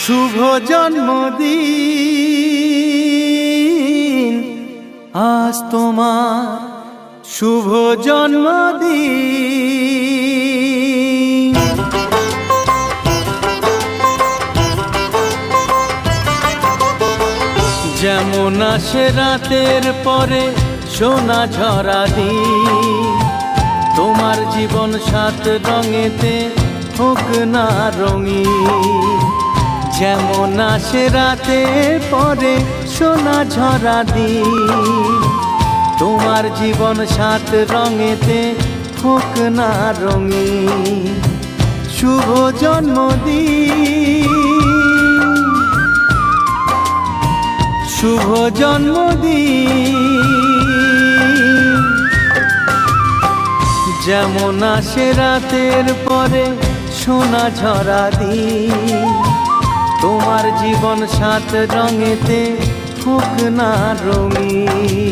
শুভ জন্মদিন আজ তোমার শুভ জন্মদিন। যেমন আসে রাতের পরে সোনা ঝরা দিন, তোমার জীবন সাত রঙেতে হোক না রঙিন। যেমন আসে রাতের পরে সোনা ঝরা দিন, তোমার জীবন সাত রঙেতে হোক না রঙিন। শুভ জন্মদিন, শুভ জন্মদিন। যেমন আসে রাতের পরে সোনা ঝরা দিন, তোমার জীবন সাত রঙেতে হোক না রঙিন।